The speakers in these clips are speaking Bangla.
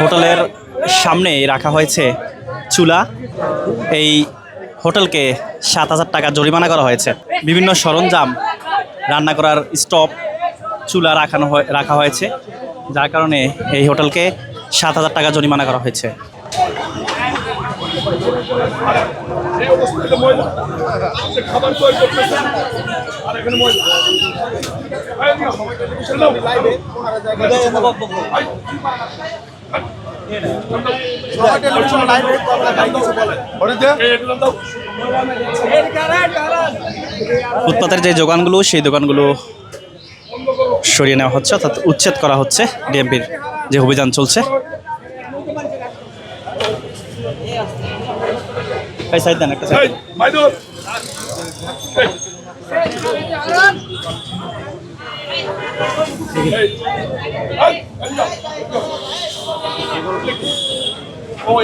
হোটেলের সামনে রাখা হয়েছে চুলা। এই হোটেলকে 7,000 টাকা জরিমানা করা হয়েছে। বিভিন্ন সরঞ্জাম, রান্না করার স্টোভ, চুলা রাখা হয়েছে, যার কারণে এই হোটেলকে 7,000 টাকা জরিমানা করা হয়েছে। ফুটপাতের যে দোকানগুলো, সেই দোকানগুলো সরিয়ে নেওয়া হচ্ছে, অর্থাৎ উচ্ছেদ করা হচ্ছে। ডিএমপির যে অভিযান চলছে।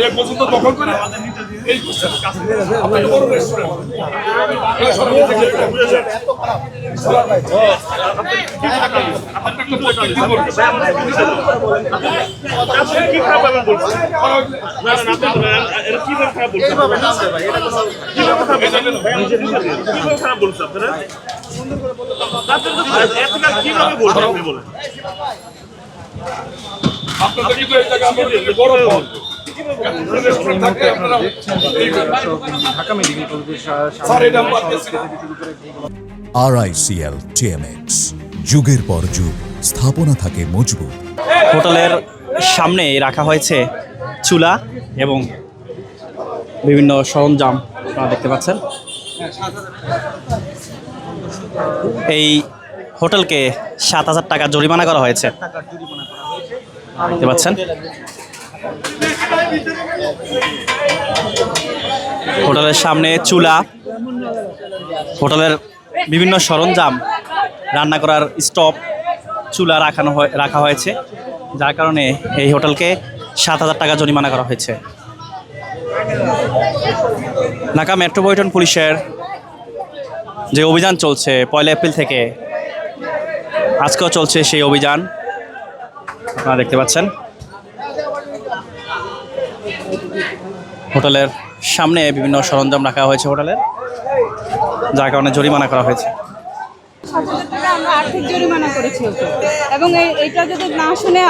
এক বছর তো দখল করে এই বড় রেস্টুরেন্ট আপনাদের কিন্তু এই জায়গা বড় RICL TMX, যুগের পর যুগ স্থাপনা থাকে মজবুত। হোটেলের সামনে রাখা হয়েছে চুলা এবং বিভিন্ন সরঞ্জাম, আপনারা দেখতে পাচ্ছেন। এই হোটেলকে 7,000 টাকা জরিমানা করা হয়েছে, দেখতে পাচ্ছেন। হোটেলের সামনে চুলা, হোটেলের বিভিন্ন সরঞ্জাম, রান্না করার স্টোভ, চুলা রাখা হয়েছে, যার কারণে এই হোটেলকে 7,000 টাকা জরিমানা করা হয়েছে। ঢাকা মেট্রোপলিটন পুলিশের যে অভিযান চলছে 1 এপ্রিল থেকে, আজকেও চলছে সেই অভিযান, আপনারা দেখতে পাচ্ছেন। হোটেলের সামনে বিভিন্ন সরঞ্জাম রাখা হয়েছে হোটেলের, যার কারণে জরিমানা করা হয়েছে। 7,000 টাকা আমরা আর্থিক জরিমানা করেছি ওকে, এবং এইটা যদি না শুনে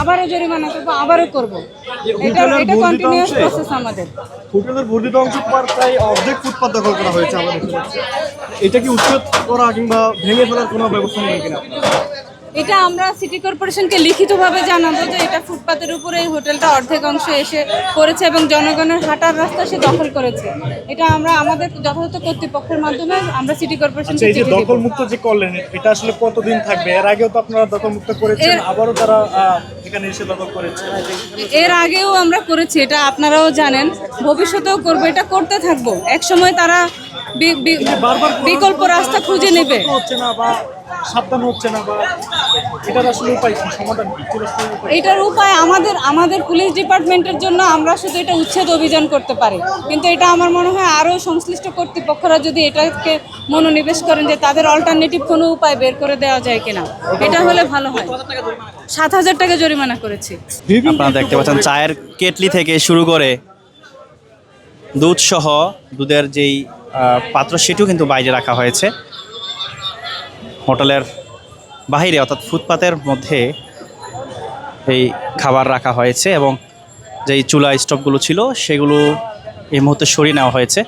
আবারও জরিমানা করবো, আবারও করবো। এটা কন্টিনিউয়াস প্রসেস আমাদের। হোটেলের বর্ধিত অংশ প্রায় অর্ধেক ফুটপাত দখল করা হয়েছে আমরা দেখতে পাচ্ছি। এটা কি উচ্ছেদ করা কিংবা ভেঙে ফেলার কোনো ব্যবস্থা নেই কিনা? এটা আমরা সিটি কর্পোরেশনকে লিখিতভাবে জানাবো যে এটা ফুটপাতের উপরে এই হোটেলটা অর্ধেক অংশ এসে পড়েছে এবং জনগণের হাঁটার রাস্তা সে দখল করেছে। এটা আমরা আমাদের যথাযথ কর্তৃপক্ষের মাধ্যমে আমরা সিটি কর্পোরেশনকে এই যে দখল মুক্ত যে করলেন, এটা আসলে কতদিন থাকবে? এর আগেও তো আপনারা দখল মুক্ত করেছেন, আবারও তারা এখানে এসে দখল করেছে। এর আগেও আমরা করেছি, এটা আপনারাও জানেন, ভবিষ্যতেও করবো, এটা করতে থাকবো। এক সময় তারা বিকল্প রাস্তা খুঁজে নেবে। সাবধান হচ্ছে না, বা এটার আসলে উপায় কি, সমাধান কি? এটার উপায় আমাদের পুলিশ ডিপার্টমেন্টের জন্য আমরা শুধু এটা উচ্ছেদ অভিযান করতে পারি, কিন্তু এটা আমার মনে হয় আরও সংশ্লিষ্ট কর্তৃপক্ষরা যদি এটাকে মনোনিবেশ করেন যে তাদের অল্টারনেটিভ কোনো উপায় বের করে দেওয়া যায় কিনা, এটা হলে ভালো হয়। 7,000 টাকা জরিমানা করেছি। আপনারা দেখতে পাচ্ছেন চায়ের কেটলি থেকে শুরু করে দুধ সহ দুধের যেই পাত্র, সেটিও কিন্তু বাইরে রাখা হয়েছে। হোটেলের বাহিরে অর্থাৎ ফুটপাতের মধ্যে এই খাবার রাখা হয়েছে এবং যেই চুলা স্টোভগুলো ছিল সেগুলো এই মুহূর্তে সরিয়ে নেওয়া হয়েছে।